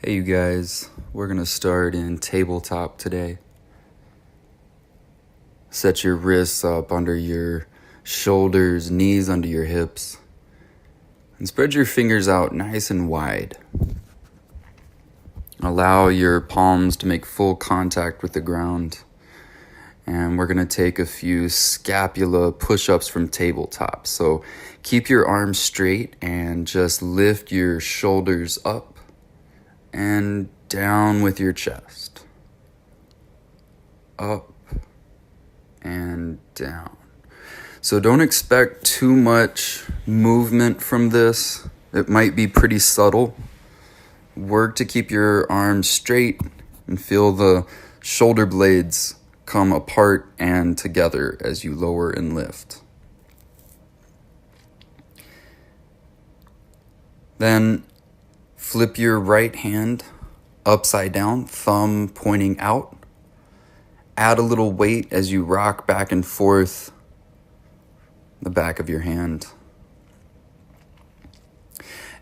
Hey you guys, we're going to start in tabletop today. Set your wrists up under your shoulders, knees under your hips, and spread your fingers out nice and wide. Allow your palms to make full contact with the ground. And we're going to take a few scapula push-ups from tabletop. So keep your arms straight and just lift your shoulders up and down with your chest. Up and down. So don't expect too much movement from this. It might be pretty subtle. Work to keep your arms straight and feel the shoulder blades come apart and together as you lower and lift. Then flip your right hand upside down, thumb pointing out. Add a little weight as you rock back and forth the back of your hand.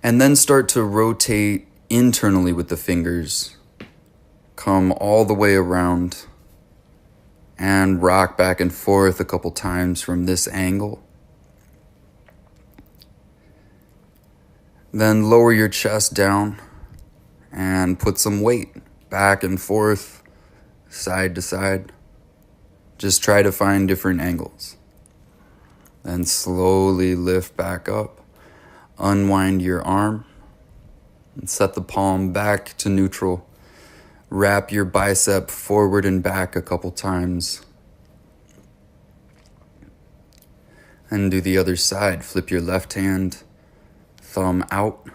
And then start to rotate internally with the fingers. Come all the way around and rock back and forth a couple times from this angle. Then lower your chest down and put some weight back and forth, side to side. Just try to find different angles. Then slowly lift back up. Unwind your arm and set the palm back to neutral. Wrap your bicep forward and back a couple times. And do the other side. Flip your left hand, thumb out.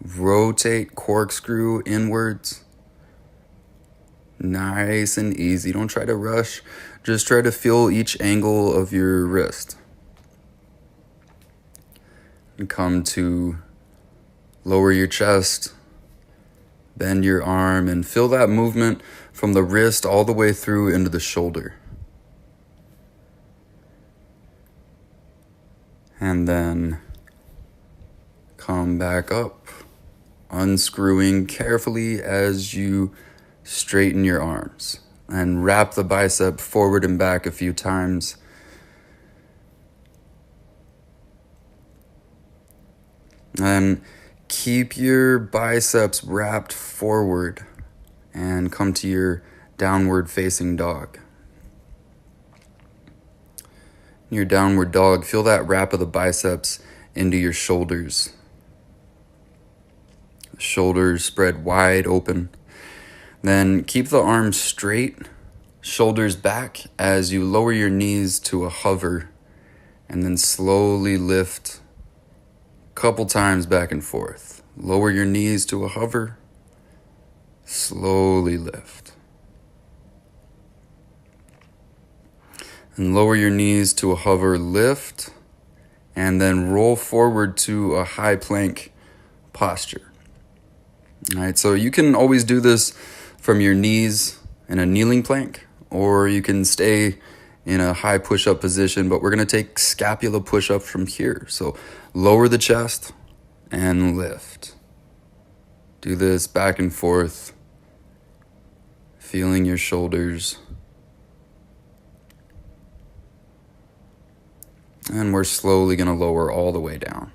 Rotate, corkscrew inwards. Nice and easy. Don't try to rush. Just try to feel each angle of your wrist. And come to lower your chest. Bend your arm and feel that movement from the wrist all the way through into the shoulder. And then come back up, unscrewing carefully as you straighten your arms. And wrap the bicep forward and back a few times. And keep your biceps wrapped forward and come to your downward facing dog. Your downward dog, feel that wrap of the biceps into your shoulders. Shoulders spread wide open. Then keep the arms straight, shoulders back as you lower your knees to a hover and then slowly lift couple times back and forth. Lower your knees to a hover. Slowly lift. And lower your knees to a hover, lift, and then roll forward to a high plank posture. All right, so you can always do this from your knees in a kneeling plank, or you can stay in a high push-up position, but we're going to take scapula push-up from here. So lower the chest and lift. Do this back and forth, feeling your shoulders. And we're slowly going to lower all the way down.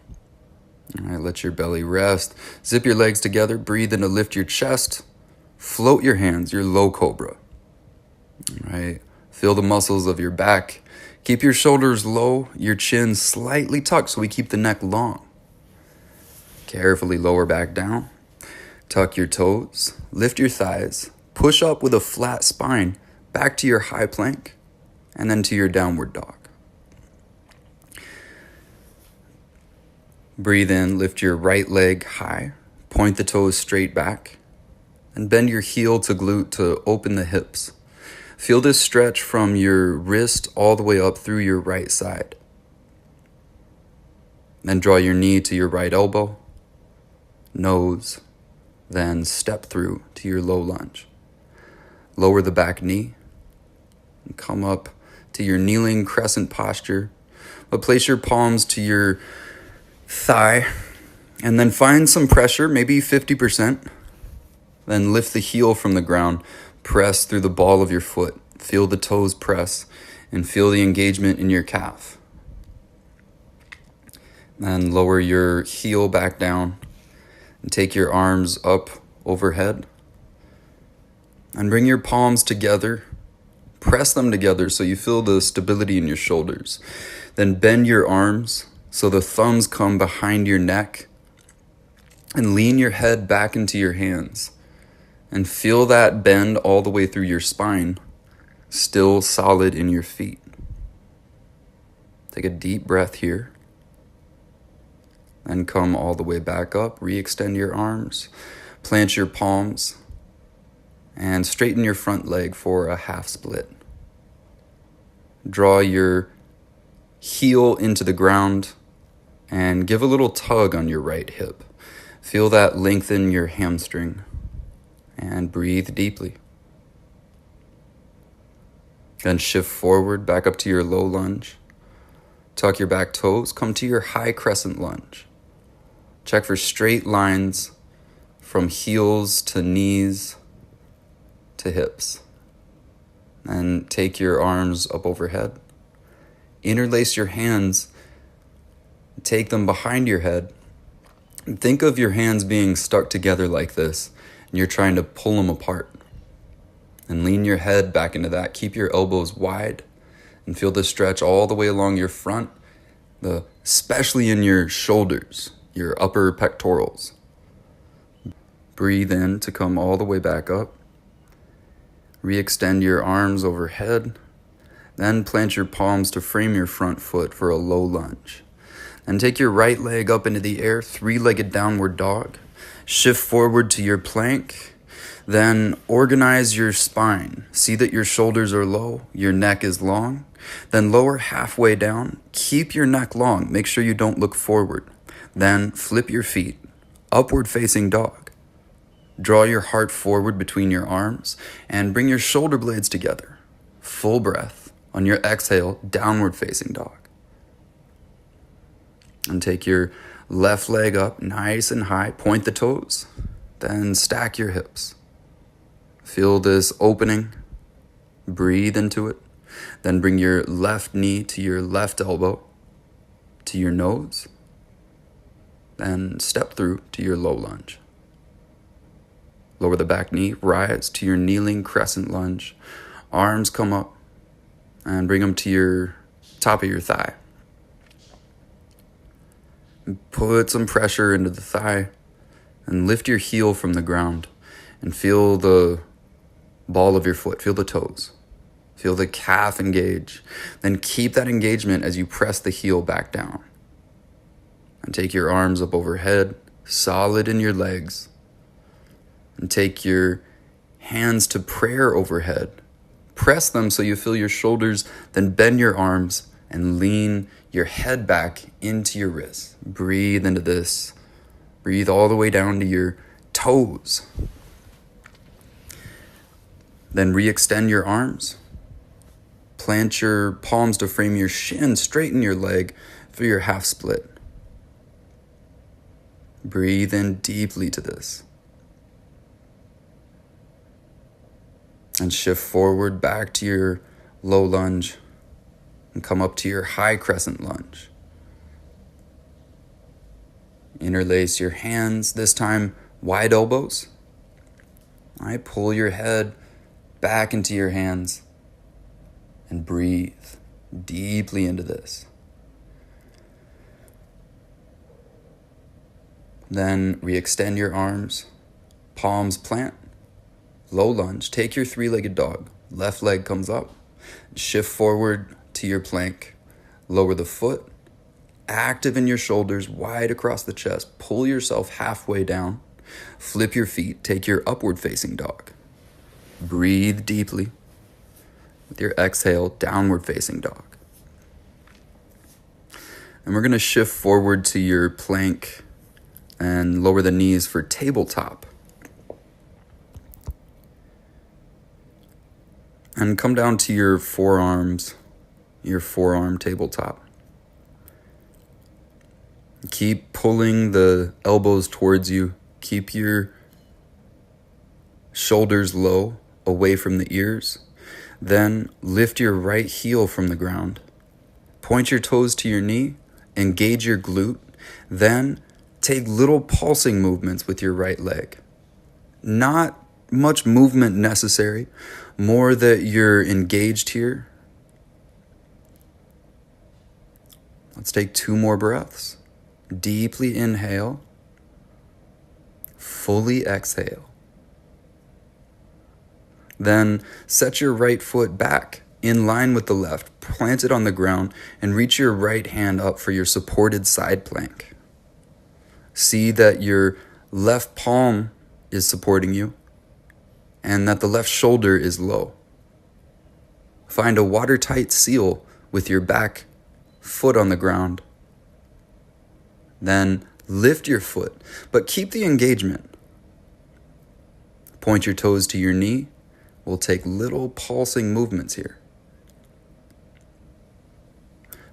All right, let your belly rest. Zip your legs together. Breathe in to lift your chest. Float your hands, your low cobra. All right. Feel the muscles of your back. Keep your shoulders low, your chin slightly tucked so we keep the neck long. Carefully lower back down. Tuck your toes. Lift your thighs. Push up with a flat spine back to your high plank and then to your downward dog. Breathe in, lift your right leg high. Point the toes straight back. And bend your heel to glute to open the hips. Feel this stretch from your wrist all the way up through your right side. Then draw your knee to your right elbow, nose, then step through to your low lunge. Lower the back knee and come up to your kneeling crescent posture. But place your palms to your thigh and then find some pressure, maybe 50%. Then lift the heel from the ground, press through the ball of your foot, feel the toes press, and feel the engagement in your calf. Then lower your heel back down and take your arms up overhead. And bring your palms together, press them together so you feel the stability in your shoulders. Then bend your arms so the thumbs come behind your neck, and lean your head back into your hands. And feel that bend all the way through your spine, still solid in your feet. Take a deep breath here. Then come all the way back up, re-extend your arms, plant your palms, and straighten your front leg for a half split. Draw your heel into the ground and give a little tug on your right hip. Feel that lengthen your hamstring. And breathe deeply. Then shift forward, back up to your low lunge. Tuck your back toes, come to your high crescent lunge. Check for straight lines from heels to knees to hips. And take your arms up overhead. Interlace your hands, take them behind your head. And think of your hands being stuck together like this. And you're trying to pull them apart. And lean your head back into that. Keep your elbows wide and feel the stretch all the way along your front, especially in your shoulders, your upper pectorals. Breathe in to come all the way back up. Re-extend your arms overhead. Then plant your palms to frame your front foot for a low lunge. And take your right leg up into the air, three-legged downward dog. Shift forward to your plank, then organize your spine. See that your shoulders are low, your neck is long. Then lower halfway down, keep your neck long, make sure you don't look forward. Then flip your feet, upward facing dog. Draw your heart forward between your arms and bring your shoulder blades together. Full breath. On your exhale, downward facing dog. And take your left leg up nice and high, point the toes, then stack your hips. Feel this opening, breathe into it, then bring your left knee to your left elbow, to your nose, then step through to your low lunge. Lower the back knee, rise to your kneeling crescent lunge, arms come up, and bring them to your top of your thigh. Put some pressure into the thigh and lift your heel from the ground and feel the ball of your foot, feel the toes, feel the calf engage. Then keep that engagement as you press the heel back down. And take your arms up overhead, solid in your legs. And take your hands to prayer overhead. Press them so you feel your shoulders, then bend your arms and lean your head back into your wrists. Breathe into this. Breathe all the way down to your toes. Then re-extend your arms. Plant your palms to frame your shin. Straighten your leg for your half split. Breathe in deeply to this. And shift forward back to your low lunge. And come up to your high crescent lunge. Interlace your hands, this time wide elbows. Pull your head back into your hands and breathe deeply into this. Then re-extend your arms, palms plant, low lunge. Take your three-legged dog. Left leg comes up. Shift forward to your plank. Lower the foot. Active in your shoulders, wide across the chest. Pull yourself halfway down. Flip your feet. Take your upward facing dog. Breathe deeply. With your exhale, downward facing dog. And we're going to shift forward to your plank and lower the knees for tabletop. And come down to your forearms, your forearm tabletop. Keep pulling the elbows towards you. Keep your shoulders low, away from the ears. Then lift your right heel from the ground. Point your toes to your knee, engage your glute. Then take little pulsing movements with your right leg. Not much movement necessary, more that you're engaged here. Let's take 2 more breaths. Deeply inhale, fully exhale. Then set your right foot back in line with the left, plant it on the ground, and reach your right hand up for your supported side plank. See that your left palm is supporting you and that the left shoulder is low. Find a watertight seal with your back foot on the ground. Then lift your foot, but keep the engagement. Point your toes to your knee. We'll take little pulsing movements here.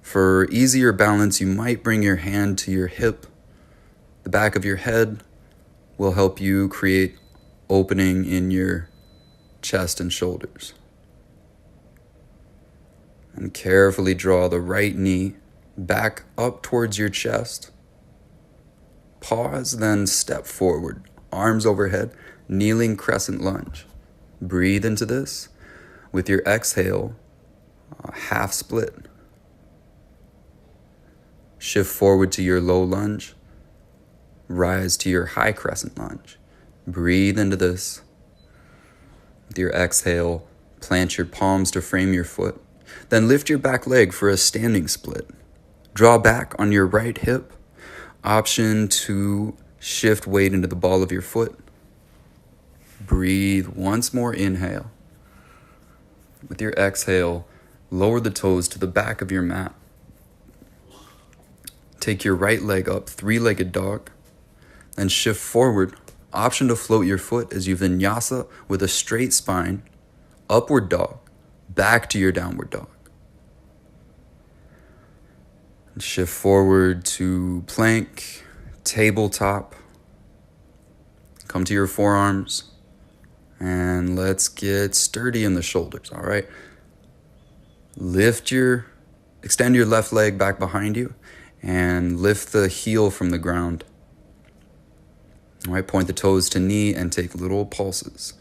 For easier balance, you might bring your hand to your hip. The back of your head will help you create opening in your chest and shoulders. And carefully draw the right knee back up towards your chest. Pause, then step forward, arms overhead, kneeling crescent lunge. Breathe into this. With your exhale, half split. Shift forward to your low lunge. Rise to your high crescent lunge. Breathe into this. With your exhale, plant your palms to frame your foot. Then lift your back leg for a standing split. Draw back on your right hip. Option to shift weight into the ball of your foot. Breathe once more, inhale. With your exhale, lower the toes to the back of your mat. Take your right leg up, 3-legged dog. Then shift forward. Option to float your foot as you vinyasa with a straight spine. Upward dog, back to your downward dog. And shift forward to plank, tabletop. Come to your forearms. And let's get sturdy in the shoulders, all right? Extend your left leg back behind you and lift the heel from the ground. All right, point the toes to knee and take little pulses.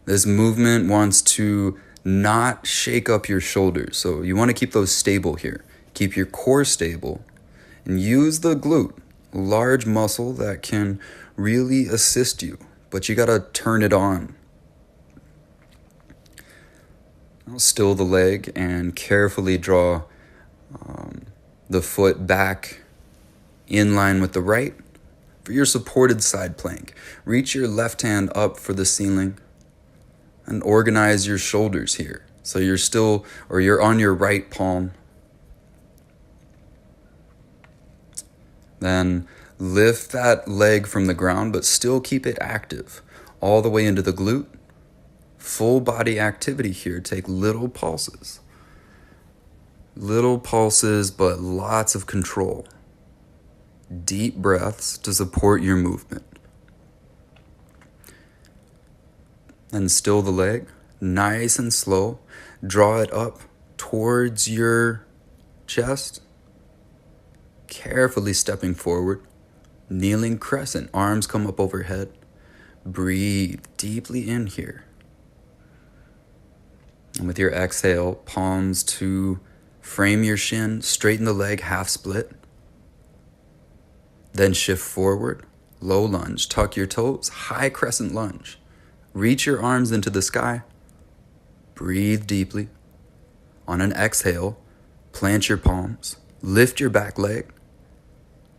This movement wants to not shake up your shoulders, so you want to keep those stable here. Keep your core stable and use the glute, a large muscle that can really assist you. But you gotta turn it on. Now still the leg and carefully draw the foot back in line with the right for your supported side plank. Reach your left hand up for the ceiling and organize your shoulders here. So you're on your right palm. Then lift that leg from the ground, but still keep it active all the way into the glute. Full body activity here. Take little pulses. Little pulses, but lots of control. Deep breaths to support your movement. Then still the leg, nice and slow. Draw it up towards your chest. Carefully stepping forward. Kneeling crescent, arms come up overhead. Breathe deeply in here. And with your exhale, palms to frame your shin, straighten the leg, half split. Then shift forward, low lunge, tuck your toes, high crescent lunge. Reach your arms into the sky. Breathe deeply. On an exhale, plant your palms, lift your back leg.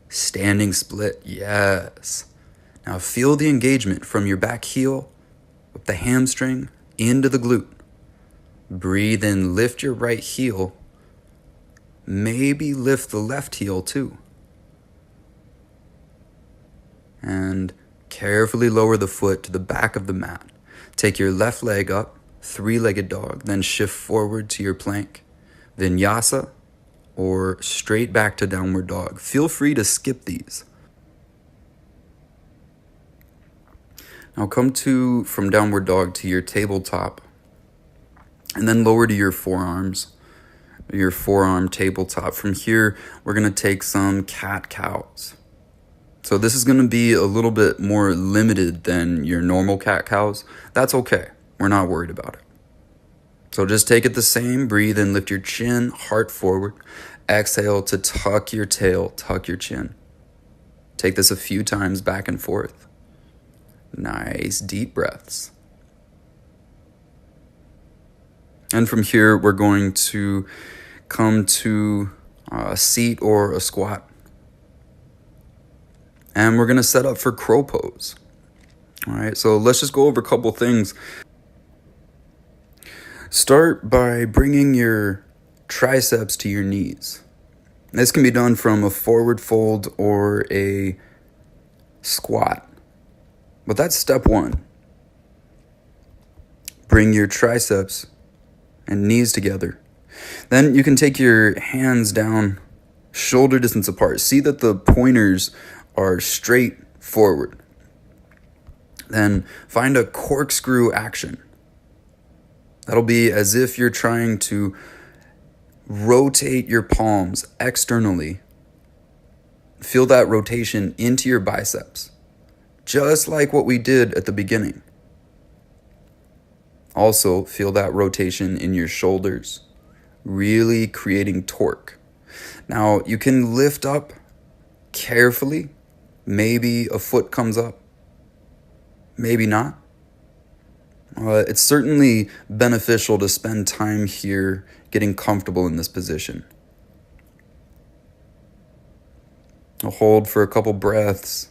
Standing split, yes. Now feel the engagement from your back heel, up the hamstring, into the glute. Breathe in, lift your right heel. Maybe lift the left heel too. And carefully lower the foot to the back of the mat. Take your left leg up, 3-legged dog, then shift forward to your plank. Vinyasa, or straight back to downward dog. Feel free to skip these. Now come from downward dog to your tabletop, and then lower to your forearms, your forearm tabletop. From here, we're going to take some cat-cows. So this is going to be a little bit more limited than your normal cat-cows. That's okay. We're not worried about it. So just take it the same. Breathe in, lift your chin, heart forward. Exhale to tuck your tail, tuck your chin. Take this a few times back and forth. Nice deep breaths. And from here, we're going to come to a seat or a squat. And we're going to set up for crow pose. All right, so let's just go over a couple things. Start by bringing your triceps to your knees. This can be done from a forward fold or a squat. But that's step one. Bring your triceps and knees together. Then you can take your hands down shoulder distance apart. See that the pointers are straight forward. Then find a corkscrew action. That'll be as if you're trying to rotate your palms externally. Feel that rotation into your biceps, just like what we did at the beginning. Also, feel that rotation in your shoulders, really creating torque. Now, you can lift up carefully. Maybe a foot comes up, maybe not. It's certainly beneficial to spend time here getting comfortable in this position. I'll hold for a couple breaths.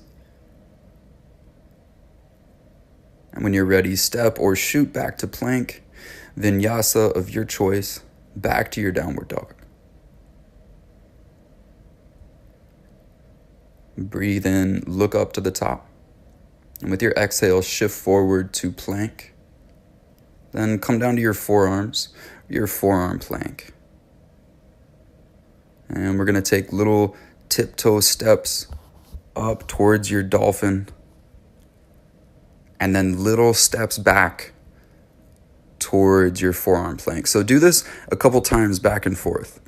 And when you're ready, step or shoot back to plank, vinyasa of your choice, back to your downward dog. Breathe in, look up to the top. And with your exhale, shift forward to plank. Then come down to your forearms, your forearm plank. And we're going to take little tiptoe steps up towards your dolphin. And then little steps back towards your forearm plank. So do this a couple times back and forth.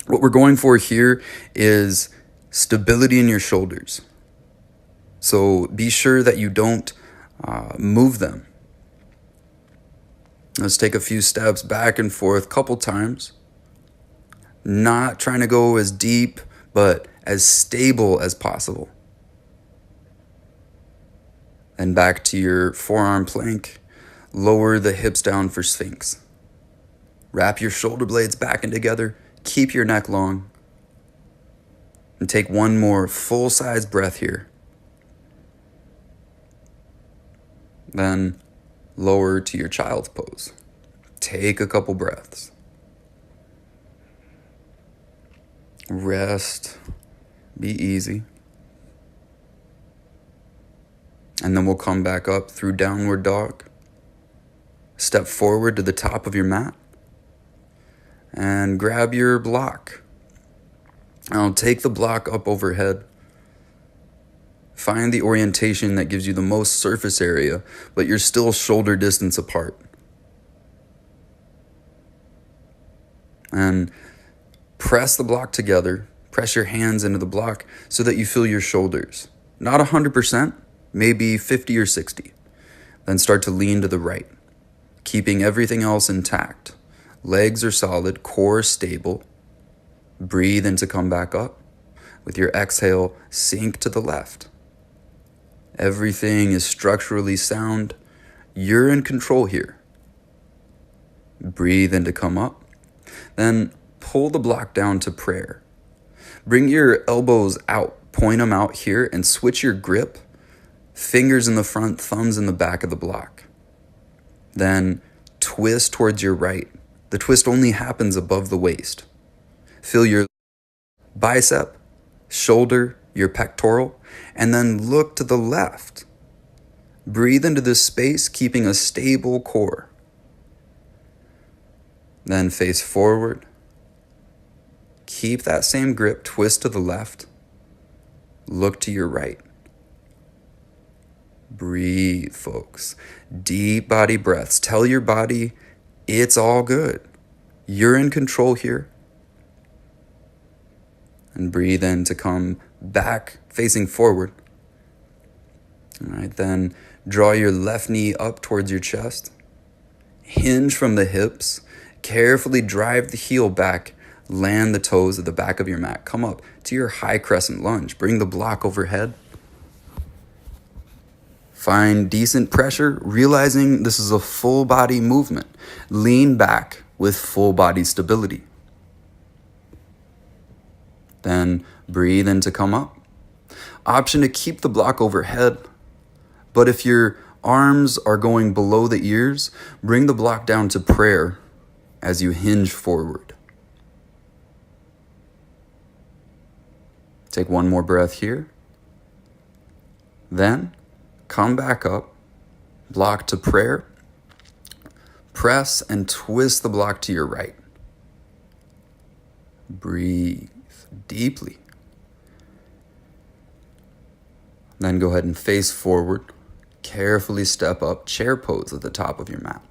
What we're going for here is stability in your shoulders. So be sure that you don't move them. Let's take a few steps back and forth, couple times. Not trying to go as deep, but as stable as possible. And back to your forearm plank. Lower the hips down for Sphinx. Wrap your shoulder blades back in together. Keep your neck long. And take one more full-size breath here. Then lower to your child's pose. Take a couple breaths. Rest. Be easy. And then we'll come back up through downward dog. Step forward to the top of your mat. And grab your block. Now take the block up overhead. Find the orientation that gives you the most surface area, but you're still shoulder distance apart. And press the block together. Press your hands into the block so that you feel your shoulders. Not 100%, maybe 50 or 60. Then start to lean to the right, keeping everything else intact. Legs are solid, core stable. Breathe in to come back up. With your exhale, sink to the left. Everything is structurally sound. You're in control here. Breathe in to come up. Then pull the block down to prayer. Bring your elbows out, point them out here, and switch your grip. Fingers in the front, thumbs in the back of the block. Then twist towards your right. The twist only happens above the waist. Feel your bicep, shoulder, your pectoral, and then look to the left. Breathe into this space, keeping a stable core. Then face forward. Keep that same grip, twist to the left. Look to your right. Breathe, folks. Deep body breaths. Tell your body it's all good. You're in control here. And breathe in to come back facing forward. All right, then draw your left knee up towards your chest. Hinge from the hips. Carefully drive the heel back. Land the toes at the back of your mat. Come up to your high crescent lunge. Bring the block overhead. Find decent pressure, realizing this is a full body movement. Lean back with full body stability. Then breathe in to come up. Option to keep the block overhead, but if your arms are going below the ears, bring the block down to prayer as you hinge forward. Take one more breath here. Then come back up, block to prayer. Press and twist the block to your right. Breathe deeply. Then go ahead and face forward. Carefully step up, chair pose at the top of your mat.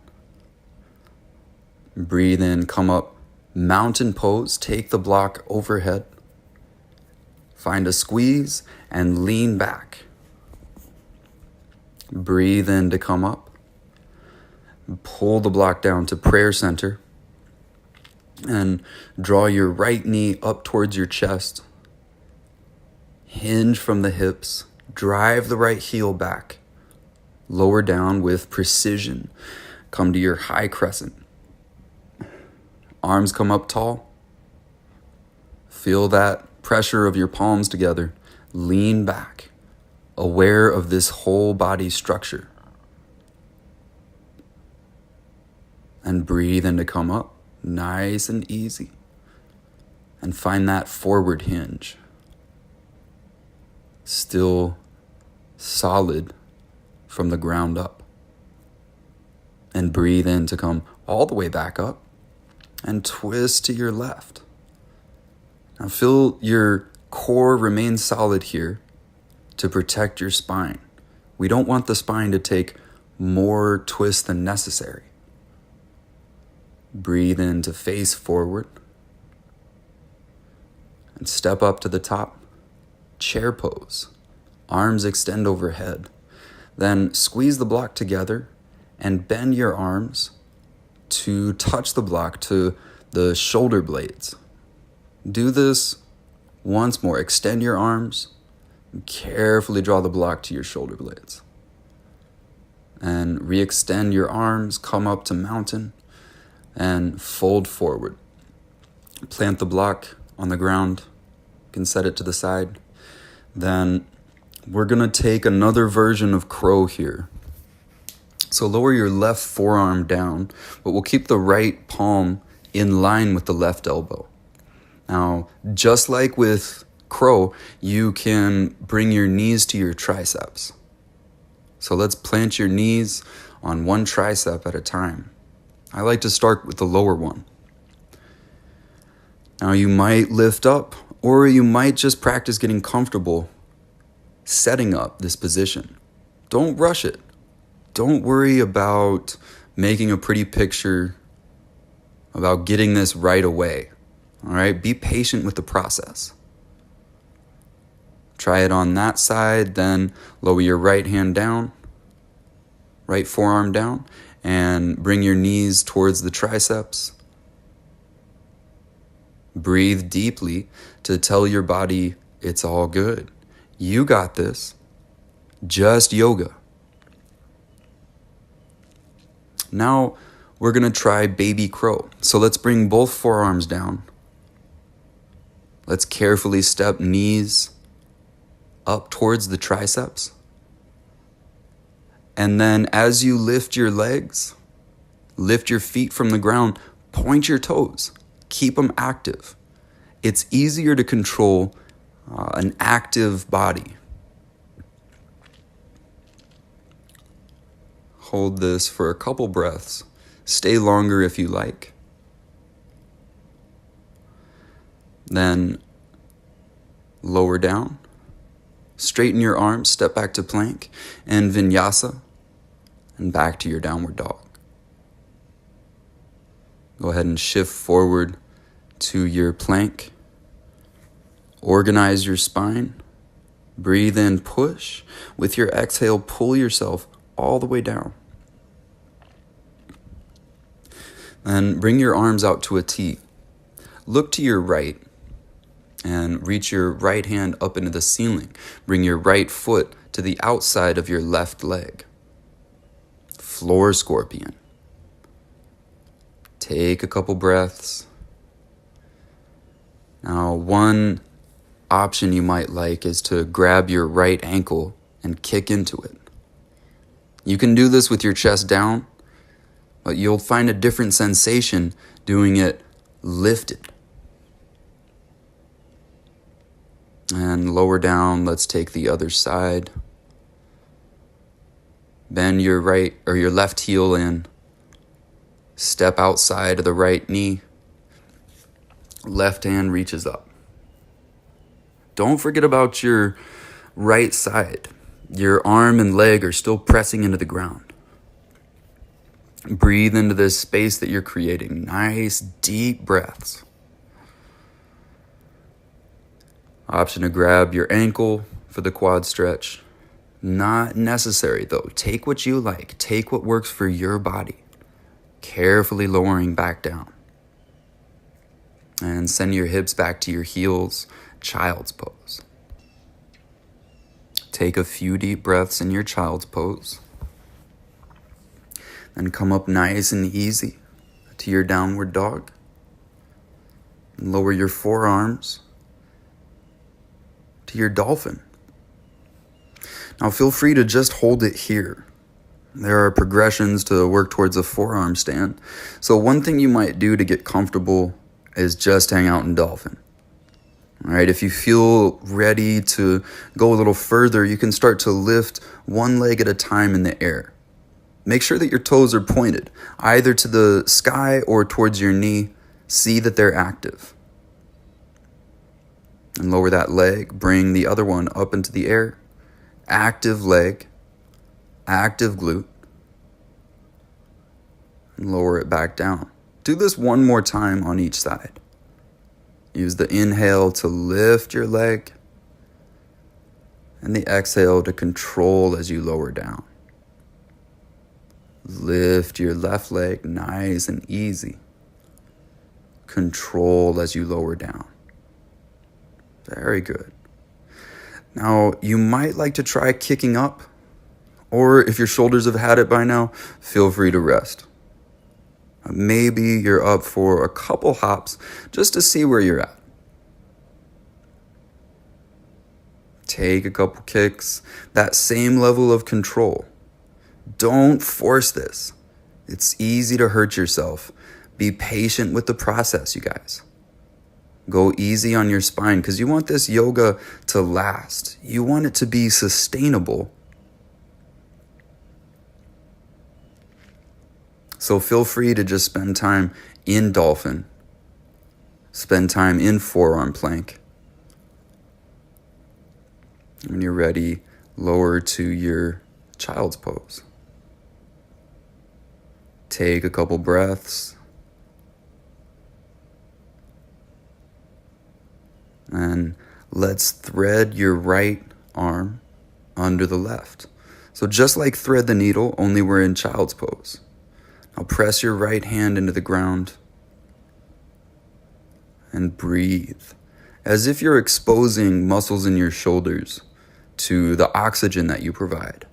Breathe in, come up, mountain pose. Take the block overhead. Find a squeeze and lean back. Breathe in to come up. Pull the block down to prayer center. And draw your right knee up towards your chest. Hinge from the hips. Drive the right heel back. Lower down with precision. Come to your high crescent. Arms come up tall. Feel that pressure of your palms together. Lean back. Aware of this whole body structure. And breathe in to come up. Nice and easy. And find that forward hinge. Still solid from the ground up. And breathe in to come all the way back up. And twist to your left. Now feel your core remain solid here to protect your spine. We don't want the spine to take more twists than necessary. Breathe in to face forward. And step up to the top. Chair pose. Arms extend overhead. Then squeeze the block together and bend your arms to touch the block to the shoulder blades. Do this once more. Extend your arms. And carefully draw the block to your shoulder blades. And re-extend your arms. Come up to mountain. And fold forward. Plant the block on the ground. You can set it to the side. Then we're going to take another version of crow here. So lower your left forearm down, but we'll keep the right palm in line with the left elbow. Now, just like with crow, you can bring your knees to your triceps. So let's plant your knees on one tricep at a time. I like to start with the lower one. Now you might lift up, or you might just practice getting comfortable setting up this position. Don't rush it. Don't worry about making a pretty picture, about getting this right away. All right, be patient with the process. Try it on that side, then lower your right hand down, right forearm down, and bring your knees towards the triceps. Breathe deeply to tell your body it's all good. You got this. Just yoga. Now we're going to try baby crow. So let's bring both forearms down. Let's carefully step knees up towards the triceps. And then as you lift your legs, lift your feet from the ground, point your toes, keep them active. It's easier to control an active body. Hold this for a couple breaths. Stay longer if you like. Then lower down. Straighten your arms, step back to plank and vinyasa, and back to your downward dog. Go ahead and shift forward to your plank. Organize your spine. Breathe in, push. With your exhale, pull yourself all the way down. And bring your arms out to a T. Look to your right and reach your right hand up into the ceiling. Bring your right foot to the outside of your left leg. Floor scorpion. Take a couple breaths. Now, one option you might like is to grab your right ankle and kick into it. You can do this with your chest down, but you'll find a different sensation doing it lifted. And lower down, let's take the other side. Bend your right or your left heel in. Step outside of the right knee. Left hand reaches up. Don't forget about your right side. Your arm and leg are still pressing into the ground. Breathe into this space that you're creating. Nice, deep breaths. Option to grab your ankle for the quad stretch. Not necessary though. Take what you like. Take what works for your body. Carefully lowering back down. And send your hips back to your heels. Child's pose. Take a few deep breaths in your child's pose. Then come up nice and easy to your downward dog. Lower your forearms to your dolphin. Now feel free to just hold it here. There are progressions to work towards a forearm stand. So one thing you might do to get comfortable is just hang out in dolphin. All right, if you feel ready to go a little further, you can start to lift one leg at a time in the air. Make sure that your toes are pointed, either to the sky or towards your knee. See that they're active. And lower that leg, bring the other one up into the air. Active leg, active glute. And lower it back down. Do this one more time on each side. Use the inhale to lift your leg and the exhale to control as you lower down. Lift your left leg nice and easy. Control as you lower down. Very good. Now, you might like to try kicking up, or if your shoulders have had it by now, feel free to rest. Maybe you're up for a couple hops just to see where you're at. Take a couple kicks, that same level of control. Don't force this. It's easy to hurt yourself. Be patient with the process, you guys. Go easy on your spine because you want this yoga to last. You want it to be sustainable. So feel free to just spend time in dolphin. Spend time in forearm plank. When you're ready, lower to your child's pose. Take a couple breaths. And let's thread your right arm under the left. So just like thread the needle, only we're in child's pose. Now press your right hand into the ground and breathe as if you're exposing muscles in your shoulders to the oxygen that you provide.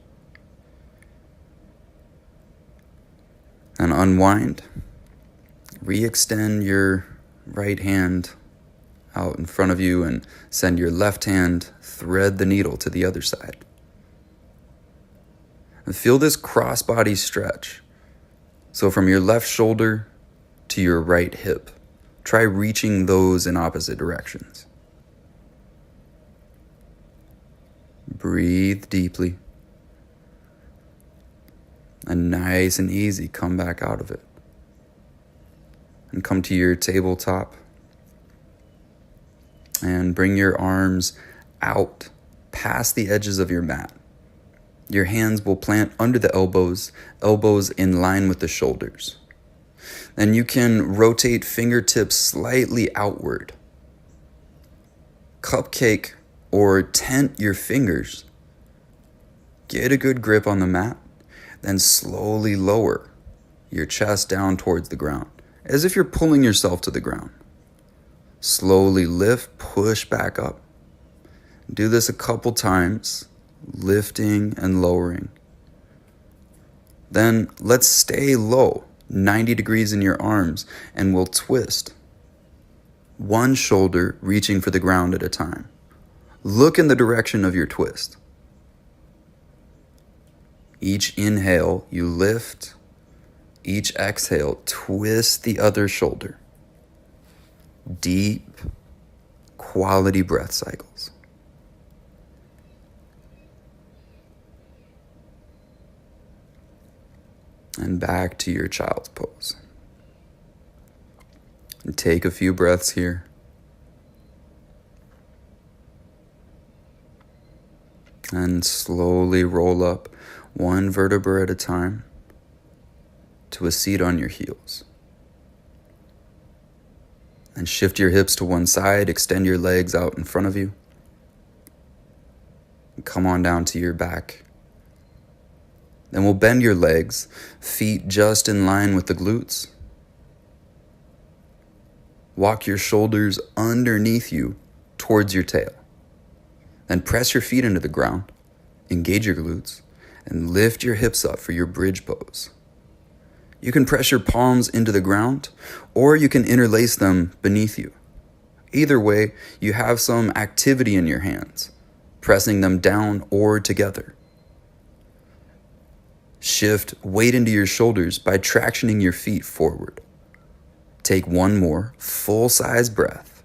And unwind. Re-extend your right hand out in front of you and send your left hand, thread the needle to the other side. And feel this cross-body stretch. So from your left shoulder to your right hip, try reaching those in opposite directions. Breathe deeply. And nice and easy, come back out of it. And come to your tabletop. And bring your arms out past the edges of your mat. Your hands will plant under the elbows, elbows in line with the shoulders. Then you can rotate fingertips slightly outward. Cupcake or tent your fingers. Get a good grip on the mat, then slowly lower your chest down towards the ground, as if you're pulling yourself to the ground. Slowly lift, push back up. Do this a couple times, lifting and lowering. Then let's stay low, 90 degrees in your arms, and we'll twist. One shoulder reaching for the ground at a time. Look in the direction of your twist. Each inhale, you lift. Each exhale, twist the other shoulder. Deep, quality breath cycles. And back to your child's pose. And take a few breaths here. And slowly roll up one vertebra at a time to a seat on your heels. And shift your hips to one side, extend your legs out in front of you. And come on down to your back. Then we'll bend your legs, feet just in line with the glutes. Walk your shoulders underneath you towards your tail. Then press your feet into the ground, engage your glutes, and lift your hips up for your bridge pose. You can press your palms into the ground, or you can interlace them beneath you. Either way, you have some activity in your hands, pressing them down or together. Shift weight into your shoulders by tractioning your feet forward. Take one more full-size breath.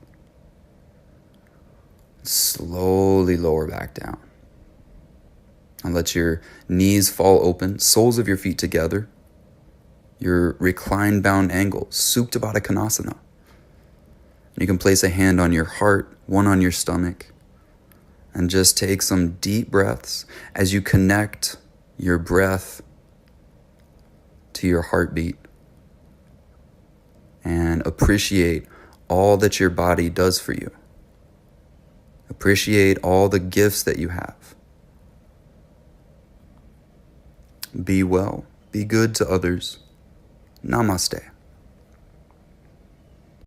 Slowly lower back down. And let your knees fall open, soles of your feet together. Your reclined bound angle, Supta Baddha Konasana. You can place a hand on your heart, one on your stomach, and just take some deep breaths as you connect your breath to your heartbeat and appreciate all that your body does for you. Appreciate all the gifts that you have. Be well, be good to others. Namaste.